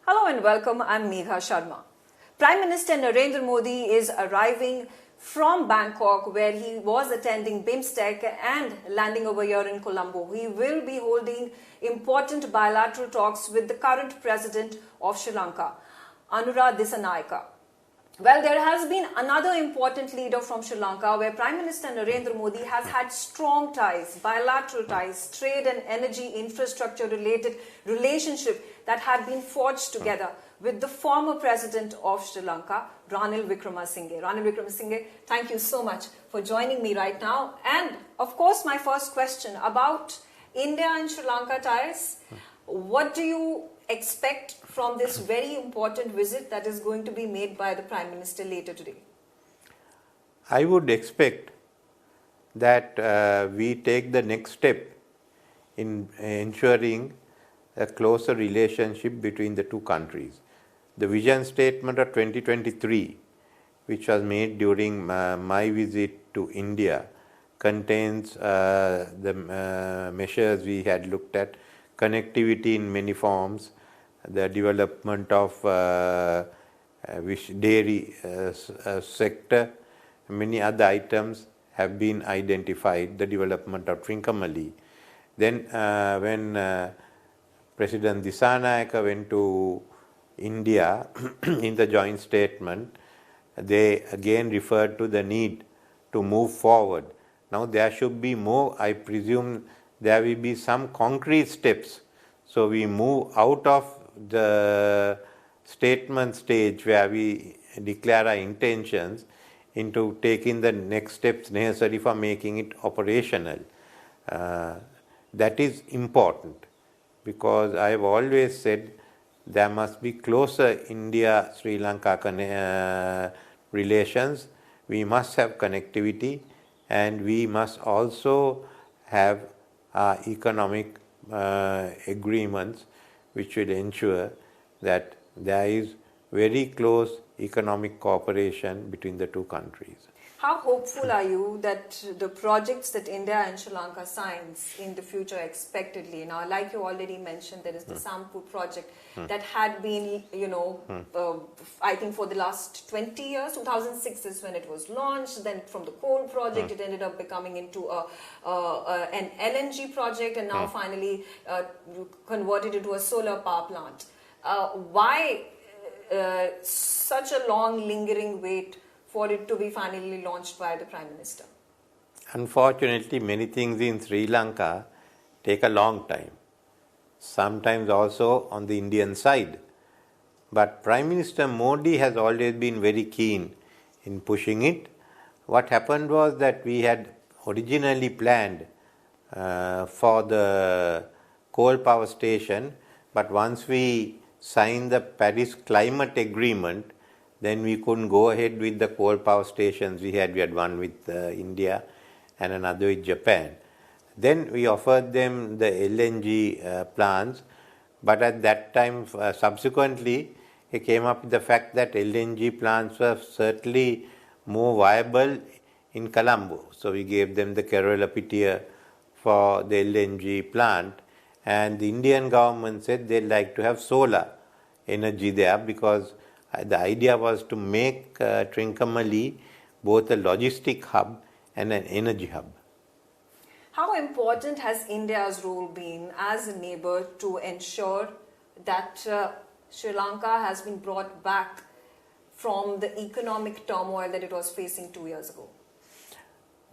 Hello and welcome, I'm Megha Sharma. Prime Minister Narendra Modi is arriving from Bangkok, where he was attending BIMSTEC and landing over here in Colombo. He will be holding important bilateral talks with the current president of Sri Lanka, Anura Dissanayaka. Well, there has been another important leader from Sri Lanka where Prime Minister Narendra Modi has had strong ties, bilateral ties, trade and energy infrastructure related relationship that had been forged together with the former president of Sri Lanka, Ranil Wickremesinghe. Ranil Wickremesinghe, thank you so much for joining me right now. And of course, my first question about India and Sri Lanka ties. What do you expect from this very important visit that is going to be made by the Prime Minister later today? I would expect that we take the next step in ensuring a closer relationship between the two countries. The vision statement of 2023, which was made during my visit to India, contains the measures we had looked at: connectivity in many forms, the development of dairy sector, many other items have been identified, the development of Trincomalee. Then when President Dissanayaka went to India in the joint statement, they again referred to the need to move forward. Now there should be more, I presume there will be some concrete steps. So we move out of the statement stage where we declare our intentions into taking the next steps necessary for making it operational. That is important, because I have always said there must be closer India-Sri Lanka relations. We must have connectivity, and we must also have economic agreements which will ensure that there is very close economic cooperation between the two countries. How hopeful are you that the projects that India and Sri Lanka signs in the future expectedly? Now, like you already mentioned, there is the Sampo project that had been, I think for the last 20 years, 2006 is when it was launched. Then from the coal project, it ended up becoming into an LNG project, and now finally converted into a solar power plant. Why such a long lingering wait for it to be finally launched by the Prime Minister? Unfortunately, many things in Sri Lanka take a long time, sometimes also on the Indian side. But Prime Minister Modi has always been very keen in pushing it. What happened was that we had originally planned for the coal power station, but once we signed the Paris Climate Agreement, then we couldn't go ahead with the coal power stations we had. We had one with India and another with Japan. Then we offered them the LNG plants, but at that time, subsequently, it came up with the fact that LNG plants were certainly more viable in Colombo. So we gave them the Kerala Pitia for the LNG plant, and the Indian government said they'd like to have solar energy there, because the idea was to make Trincomalee both a logistic hub and an energy hub. How important has India's role been as a neighbor to ensure that Sri Lanka has been brought back from the economic turmoil that it was facing 2 years ago?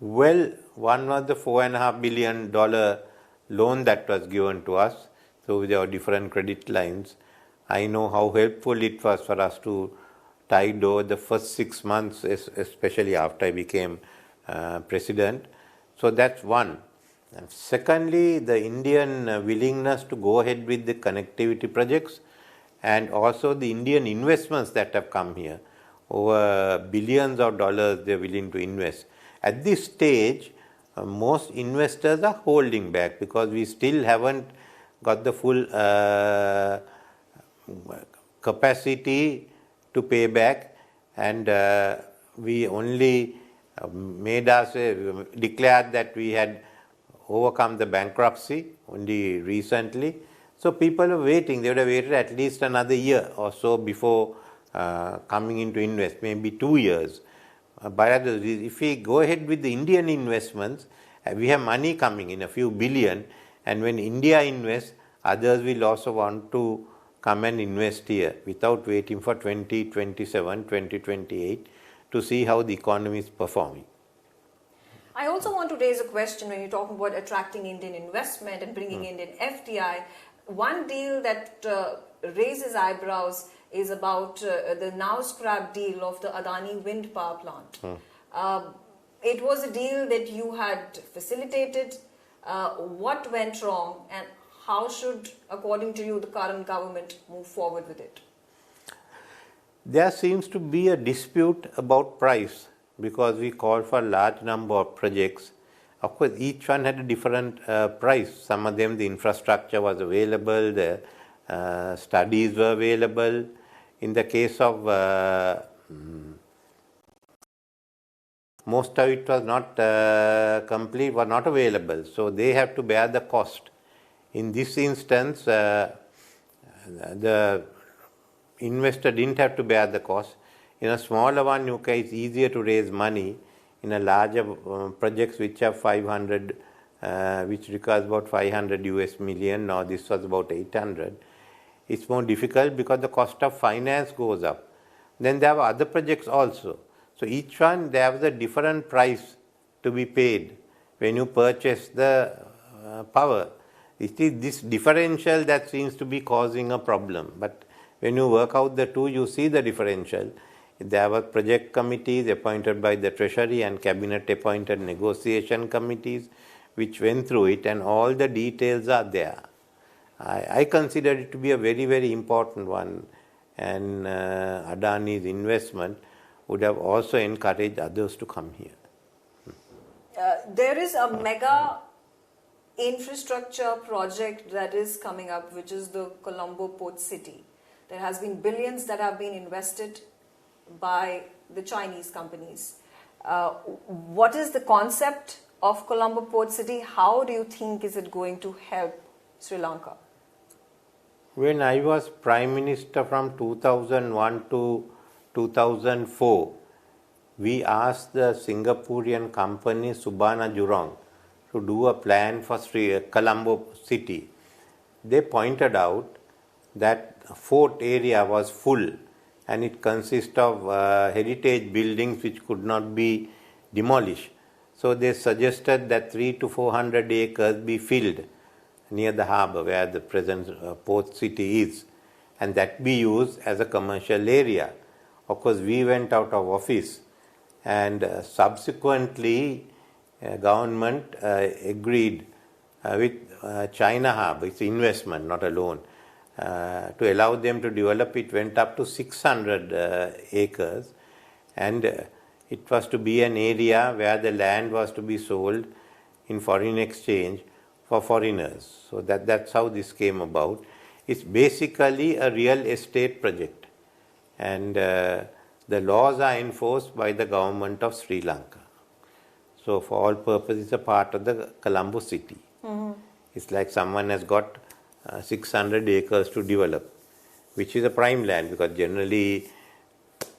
Well, one was the $4.5 billion loan that was given to us through our different credit lines. I know how helpful it was for us to tide over the first 6 months, especially after I became president. So that's one. And secondly, the Indian willingness to go ahead with the connectivity projects, and also the Indian investments that have come here. Over billions of dollars they're willing to invest. At this stage, most investors are holding back because we still haven't got the full capacity to pay back, and we only declared that we had overcome the bankruptcy only recently. So people were waiting. They would have waited at least another year or so before coming into invest, maybe 2 years. But if we go ahead with the Indian investments, we have money coming in, a few billion, and when India invests, others will also want to come and invest here without waiting for 2027, 2028 to see how the economy is performing. I also want to raise a question when you're talking about attracting Indian investment and bringing Indian FDI. One deal that raises eyebrows is about the now scrapped deal of the Adani wind power plant. It was a deal that you had facilitated. What went wrong, and how should, according to you, the current government move forward with it? There seems to be a dispute about price because we called for a large number of projects. Of course, each one had a different price. Some of them, the infrastructure was available, the studies were available. In the case of most of it was not complete, was not available. So they have to bear the cost. In this instance, the investor didn't have to bear the cost. In a smaller one, it's easier to raise money. In a larger projects which have 500, which requires about 500 US million, now this was about 800. It's more difficult because the cost of finance goes up. Then there are other projects also. So each one, there was a different price to be paid when you purchase the power. It is this differential that seems to be causing a problem. But when you work out the two, you see the differential. There were project committees appointed by the Treasury and Cabinet appointed negotiation committees which went through it, and all the details are there. I consider it to be a very, very important one, and Adani's investment would have also encouraged others to come here. There is a mega infrastructure project that is coming up, which is the Colombo Port City. There has been billions that have been invested by the Chinese companies. What is the concept of Colombo Port City? How do you think is it going to help Sri Lanka? When I was Prime Minister from 2001 to 2004, we asked the Singaporean company Subana Jurong to do a plan for Colombo City. They pointed out that fort area was full and it consists of heritage buildings which could not be demolished. So they suggested that 300 to 400 acres be filled near the harbour where the present port city is, and that be used as a commercial area. Of course, we went out of office, and subsequently government agreed with China Harbour, it's investment, not a loan, to allow them to develop. It went up to 600 acres, and it was to be an area where the land was to be sold in foreign exchange for foreigners. So that's how this came about. It's basically a real estate project, and the laws are enforced by the government of Sri Lanka. So for all purposes, it's a part of the Colombo city. It's like someone has got 600 acres to develop, which is a prime land, because generally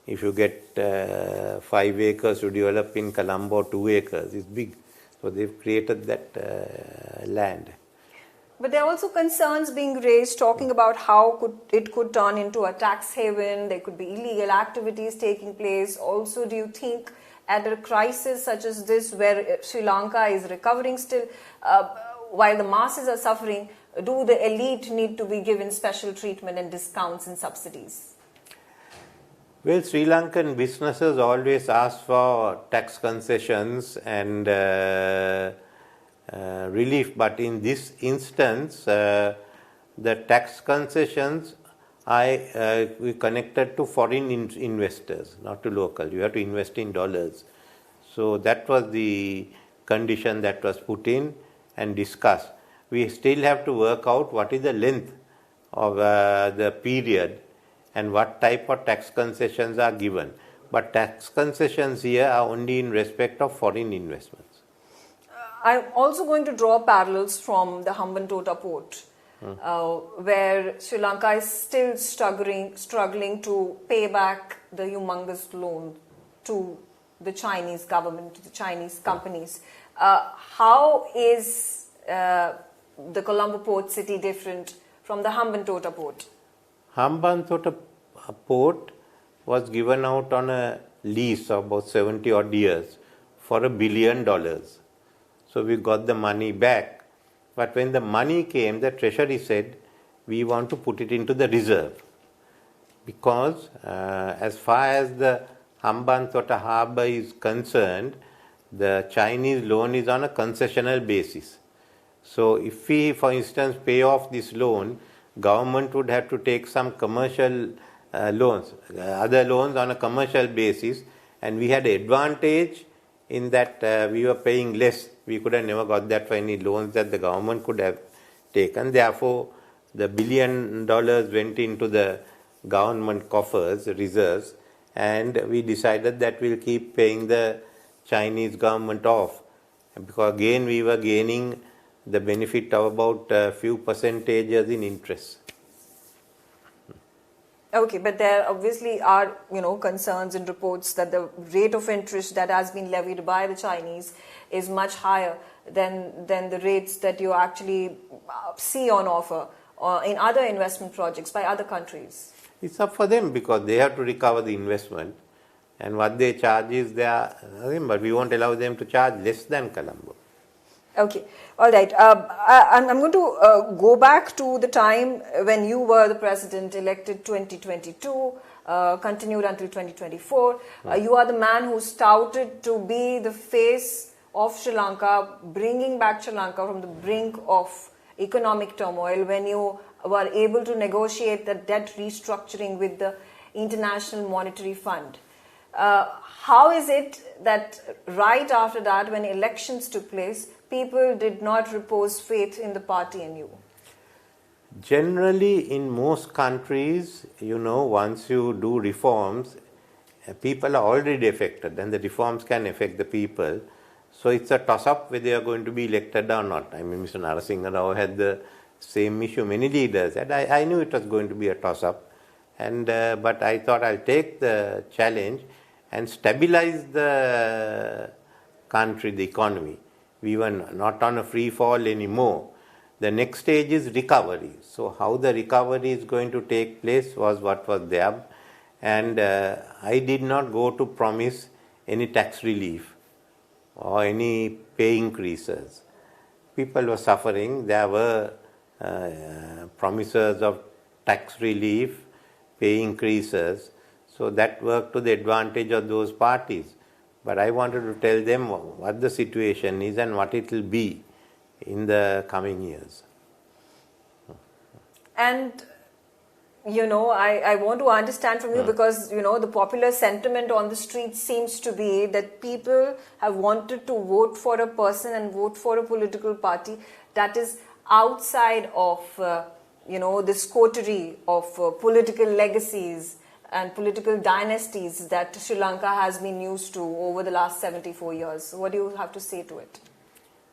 if you get 5 acres to develop in Colombo, 2 acres, it's big. So they've created that land. But there are also concerns being raised talking about how it could turn into a tax haven. There could be illegal activities taking place. Also, do you think at a crisis such as this, where Sri Lanka is recovering still, while the masses are suffering, do the elite need to be given special treatment and discounts and subsidies? Well, Sri Lankan businesses always ask for tax concessions and relief, but in this instance, the tax concessions we connected to foreign investors, not to local. You have to invest in dollars. So that was the condition that was put in and discussed. We still have to work out what is the length of the period and what type of tax concessions are given. But tax concessions here are only in respect of foreign investments. I'm also going to draw parallels from the Hambantota port. where Sri Lanka is still struggling to pay back the humongous loan to the Chinese government, to the Chinese companies. How is the Colombo port city different from the Hambantota port? Hambantota port was given out on a lease of about 70 odd years for $1 billion. So we got the money back. But when the money came, the treasury said, we want to put it into the reserve. Because as far as the Hambantota harbour is concerned, the Chinese loan is on a concessional basis. So if we, for instance, pay off this loan, government would have to take some commercial loans, other loans on a commercial basis, and we had an advantage in that we were paying less. We could have never got that for any loans that the government could have taken. Therefore, the $1 billion went into the government coffers, reserves, and we decided that we'll keep paying the Chinese government off. Because again, we were gaining the benefit of about a few percentages in interest. Okay, but there obviously are, concerns and reports that the rate of interest that has been levied by the Chinese is much higher than the rates that you actually see on offer in other investment projects by other countries. It's up for them because they have to recover the investment, and what they charge is their, but we won't allow them to charge less than Colombo. Okay, all right. I'm going to go back to the time when you were the president, elected 2022, continued until 2024. You are the man who touted to be the face of Sri Lanka, bringing back Sri Lanka from the brink of economic turmoil when you were able to negotiate the debt restructuring with the International Monetary Fund. How is it that right after that, when elections took place, people did not repose faith in the party and you? Generally, in most countries, once you do reforms, people are already affected and the reforms can affect the people. So it's a toss-up whether they are going to be elected or not. I mean, Mr. Narasimha Rao had the same issue, many leaders had. I knew it was going to be a toss-up, but I thought I'll take the challenge and stabilize the country, the economy. We were not on a free fall anymore. The next stage is recovery. So how the recovery is going to take place was what was there. And I did not go to promise any tax relief or any pay increases. People were suffering. There were promises of tax relief, pay increases. So that worked to the advantage of those parties. But I wanted to tell them what the situation is and what it will be in the coming years. And, I want to understand from you because, the popular sentiment on the street seems to be that people have wanted to vote for a person and vote for a political party that is outside of, this coterie of political legacies and political dynasties that Sri Lanka has been used to over the last 74 years. What do you have to say to it?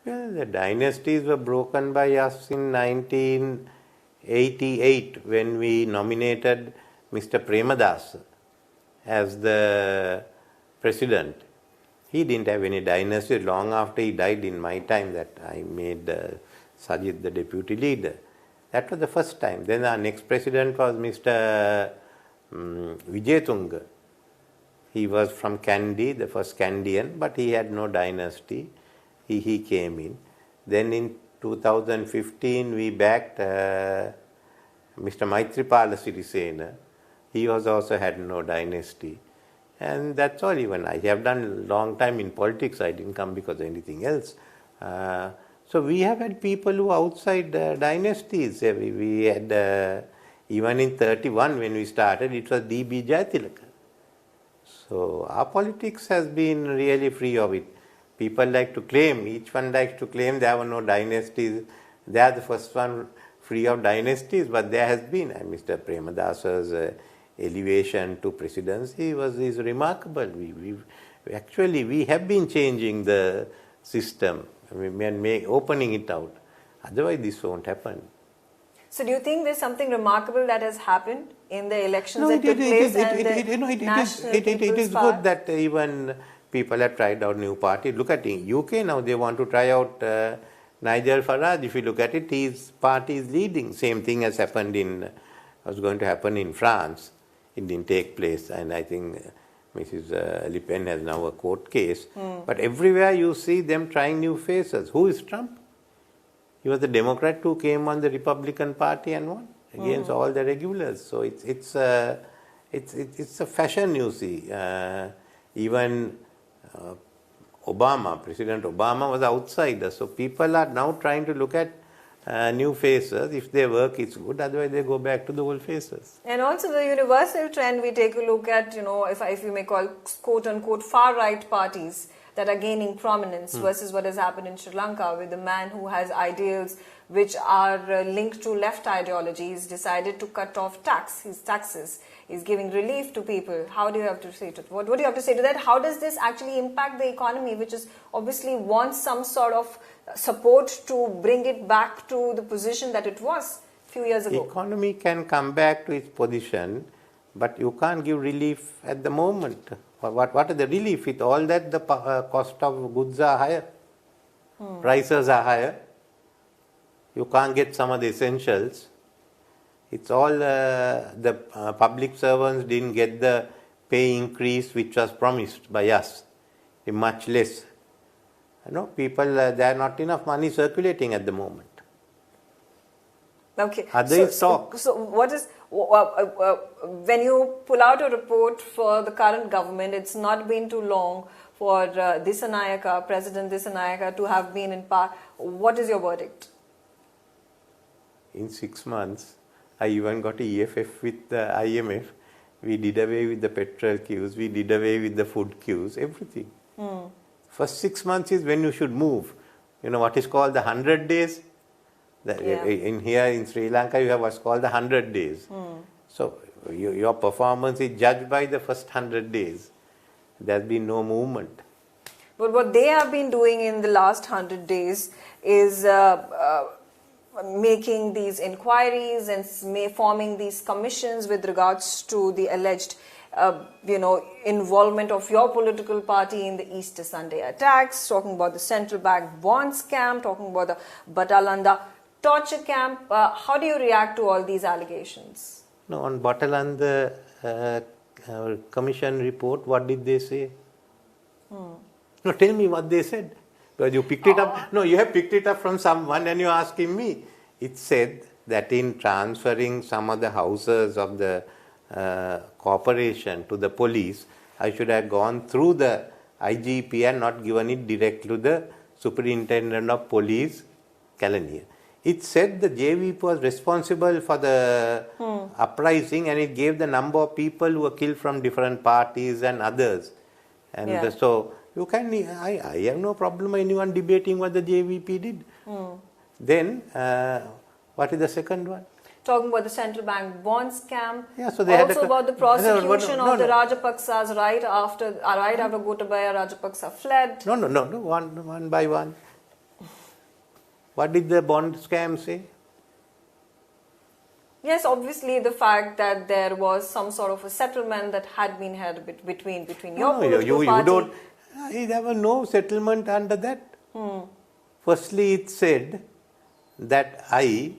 Well, the dynasties were broken by us in 1988 when we nominated Mr. Premadasa as the president. He didn't have any dynasty. Long after he died in my time that I made Sajid the deputy leader. That was the first time. Then our next president was Mr. Wijetunga. He was from Kandy, the first Kandian, but he had no dynasty. He came in. Then in 2015 we backed Mr. Maitripala Sirisena. He also had no dynasty. And that's all. Even I have done a long time in politics. I didn't come because of anything else. So we have had people who are outside dynasties. We had even in 31 when we started, it was D.B. Jayatilaka. So our politics has been really free of it. People like to claim, each one likes to claim there were no dynasties. They are the first one free of dynasties, but there has been. And Mr. Premadasa's elevation to presidency is remarkable. We have been changing the system, opening it out. Otherwise, this won't happen. So do you think there's something remarkable that has happened in the elections that took place it is good that even people have tried out new parties. Look at in UK now, they want to try out Nigel Farage. If you look at it, his party is leading. Same thing has happened was going to happen in France. It didn't take place, and I think Mrs. Le Pen has now a court case. But everywhere you see them trying new faces. Who is Trump? He was the Democrat who came on the Republican Party and won against all the regulars. So it's a fashion, you see. Even President Obama was outsider. So people are now trying to look at new faces. If they work, it's good. Otherwise, they go back to the old faces. And also the universal trend, we take a look at, if you may call quote-unquote far-right parties that are gaining prominence versus what has happened in Sri Lanka with a man who has ideals which are linked to left ideologies, decided to cut off taxes. He's giving relief to people. How do you have to say to what do you have to say to that? How does this actually impact the economy, which is obviously wants some sort of support to bring it back to the position that it was a few years ago? Economy can come back to its position, but you can't give relief at the moment. What is the relief? With all that, the cost of goods are higher, prices are higher. You can't get some of the essentials. It's all the public servants didn't get the pay increase which was promised by us, much less. People, there are not enough money circulating at the moment. Okay. Others talk. So what is, when you pull out a report for the current government, it's not been too long for President Dissanayaka to have been in power. What is your verdict? In 6 months, I even got a EFF with the IMF. We did away with the petrol queues, we did away with the food queues, everything. First 6 months is when you should move. What is called the 100 days? Here in Sri Lanka, you have what's called the 100 days. So your performance is judged by the first 100 days. There's been no movement. But what they have been doing in the last 100 days is making these inquiries and forming these commissions with regards to the alleged involvement of your political party in the Easter Sunday attacks, talking about the central bank bond scam, talking about the Batalanda torture camp. How do you react to all these allegations? No, on Batalanda commission report, what did they say? No, tell me what they said. Because you picked it up. No, you have picked it up from someone and you're asking me. It said that in transferring some of the houses of the corporation to the police, I should have gone through the IGP and not given it direct to the Superintendent of Police, Kalaniya. It said the JVP was responsible for the uprising, and it gave the number of people who were killed from different parties and others. And so you can, I have no problem anyone debating what the JVP did. Then, what is the second one? Talking about the central bank bond scam. Yeah, so they also about the prosecution of the Rajapaksas right after Gotabaya Rajapaksa fled. No, one by one. What did the bond scam say? Yes, obviously the fact that there was some sort of a settlement that had been had between your political party. There was no settlement under that. Firstly, it said that I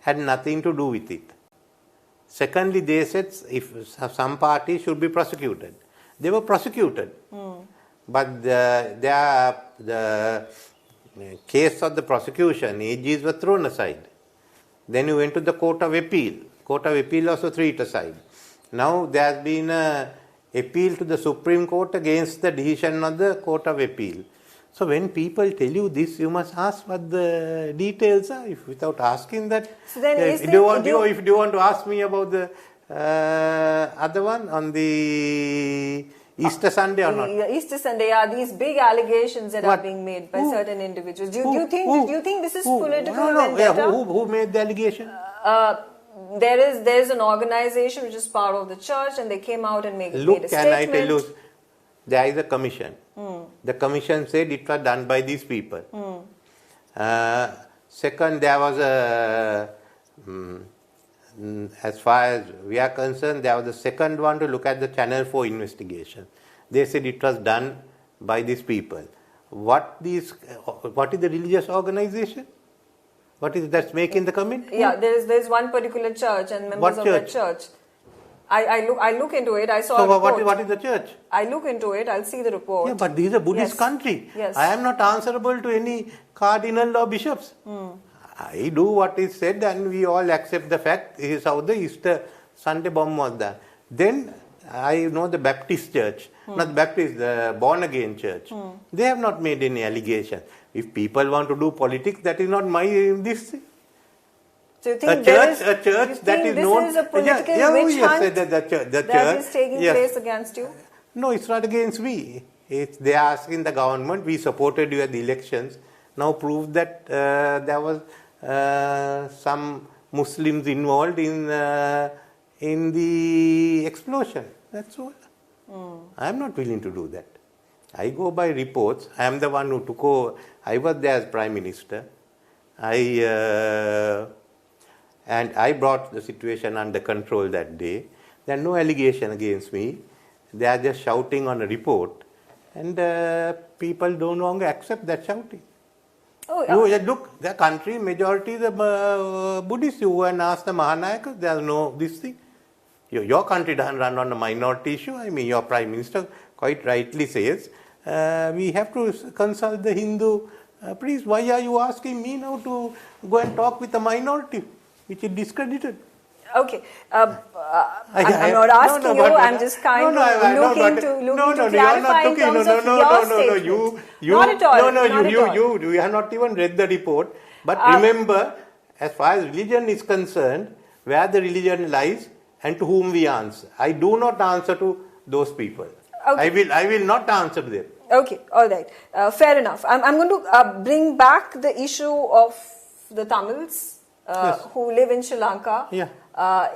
had nothing to do with it. Secondly, they said if some parties should be prosecuted. They were prosecuted. But the case of the prosecution, AGs were thrown aside. Then you went to the Court of Appeal. Court of Appeal also threw it aside. Now there has been an appeal to the Supreme Court against the decision of the Court of Appeal. So when people tell you this, you must ask what the details are. If without asking that, so then if you want to ask me about the other one on the Easter Sunday or not? Easter Sunday, these big allegations that are being made by certain individuals. Do you think this is political vendetta? Who made the allegation? There is an organization which is part of the church, and they came out and made a statement. Can I tell you? There is a commission. The commission said it was done by these people. Second, there was a As far as we are concerned, they were the second one to look at the Channel 4 investigation. They said it was done by these people. What is the religious organization? What is that's making the comment? Yeah, there's one particular church and members of that church. I look into it. I saw. So what is the church? I look into it. I'll see the report. Yeah, but this is a Buddhist country. Yes. I am not answerable to any cardinal or bishops. I do what is said, and we all accept the fact. This is how the Easter Sunday bomb was done. Then I know the Baptist church, not Baptist, the born again church. They have not made any allegation. If people want to do politics, that is not my this. So you think a church that is known. This is a political witch hunt the that church is taking place against you? No, it's not against me. They are asking the government. We supported you at the elections. Now prove that there was some Muslims involved in the explosion. That's all. I am not willing to do that. I go by reports. I am the one who took over. I was there as Prime Minister. And I brought the situation under control that day. There are no allegations against me. They are just shouting on a report. And people no longer accept that shouting. Oh, yeah. Look, the country, majority is Buddhists. You go and ask the Mahanayakas, there is no this thing. Your country doesn't run on a minority issue. I mean, your Prime Minister quite rightly says, we have to consult the Hindu priest. Why are you asking me now to go and talk with a minority, which is discredited? Okay. I'm not asking you. I'm just kind of looking to clarify in terms of your statement. Not at all. You have not even read the report. But remember, as far as religion is concerned, where the religion lies and to whom we answer. I do not answer to those people. Okay. I will not answer them. Okay, all right. Fair enough. I'm going to bring back the issue of the Tamils who live in Sri Lanka. Yeah.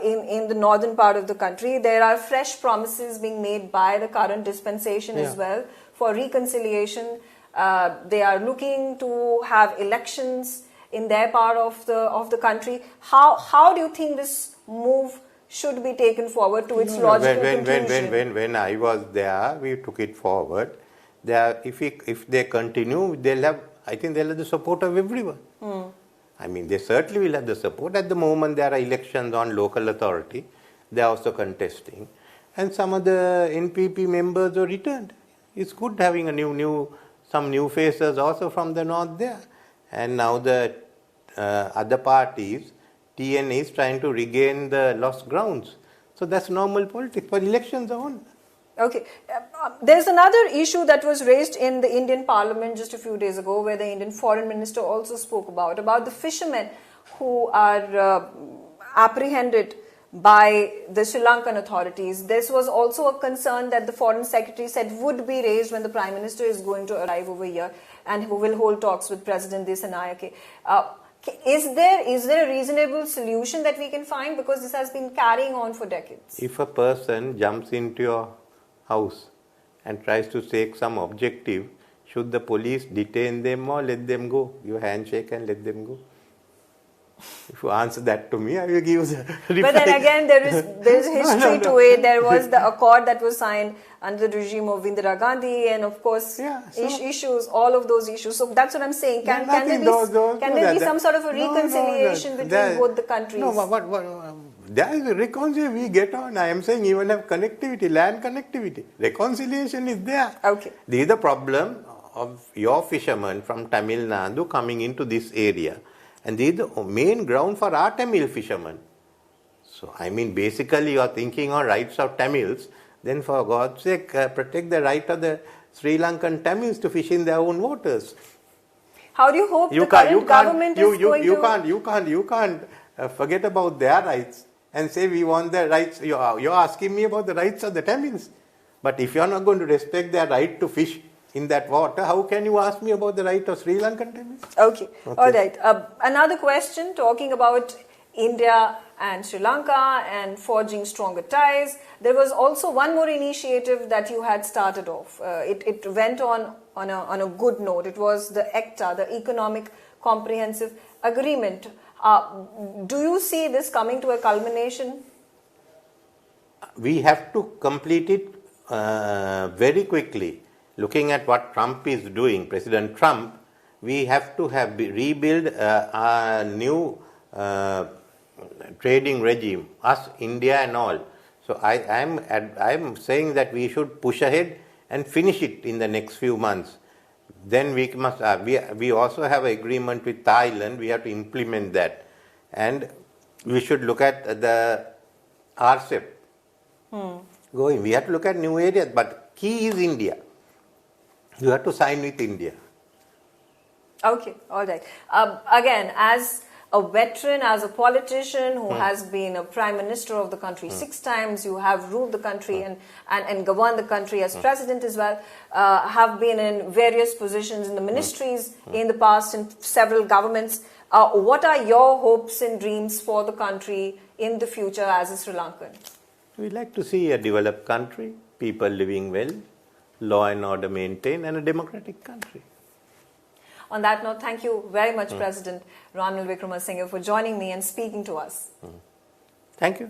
In the northern part of the country. There are fresh promises being made by the current dispensation as well for reconciliation. They are looking to have elections in their part of the country. How do you think this move should be taken forward to its logical conclusion? When I was there, we took it forward. If they continue, I think they'll have the support of everyone. I mean, they certainly will have the support. At the moment, there are elections on local authority. They are also contesting. And some of the NPP members are returned. It's good having some new faces also from the north there. And now the other parties, TNA is trying to regain the lost grounds. So that's normal politics. But elections are on. Okay. There's another issue that was raised in the Indian Parliament just a few days ago, where the Indian Foreign Minister also spoke about the fishermen who are apprehended by the Sri Lankan authorities. This was also a concern that the Foreign Secretary said would be raised when the Prime Minister is going to arrive over here and who will hold talks with President Dissanayake. Is there a reasonable solution that we can find? Because this has been carrying on for decades. If a person jumps into your house and tries to take some objective, should the police detain them or let them go? You handshake and let them go. If you answer that to me, I will give you the reply. But then again, there is history to it. There was the accord that was signed under the regime of Indira Gandhi, and of course, issues, all of those issues. So that's what I'm saying. Can there be some sort of a reconciliation between both the countries? No, there is a reconciliation we get on. I am saying even have connectivity, land connectivity. Reconciliation is there. Okay. This is the problem of your fishermen from Tamil Nadu coming into this area. And this is the main ground for our Tamil fishermen. So, I mean, basically you are thinking on rights of Tamils, then for God's sake, protect the right of the Sri Lankan Tamils to fish in their own waters. How do you hope the current government is going to... You can't forget about their rights and say we want their rights. You're asking me about the rights of the Tamils. But if you're not going to respect their right to fish in that water, how can you ask me about the right of Sri Lankan Tamils? Okay. All right. Another question, talking about India and Sri Lanka and forging stronger ties. There was also one more initiative that you had started off. It went on a good note. It was the ECTA, the Economic Comprehensive Agreement. Do you see this coming to a culmination? We have to complete it very quickly. Looking at what Trump is doing, President Trump, we have to rebuild a new trading regime, us, India and all. So I'm saying that we should push ahead and finish it in the next few months. Then we must. We also have an agreement with Thailand. We have to implement that, and we should look at the RCEP going. We have to look at new areas, but key is India. You have to sign with India. Okay, all right. Again, as a veteran, as a politician who has been a prime minister of the country 6 times, you have ruled the country and governed the country as president as well, have been in various positions in the ministries in the past in several governments. What are your hopes and dreams for the country in the future as a Sri Lankan? We like to see a developed country, people living well, law and order maintained, and a democratic country. On that note, thank you very much, President Ranil Wickremesinghe, for joining me and speaking to us. Thank you.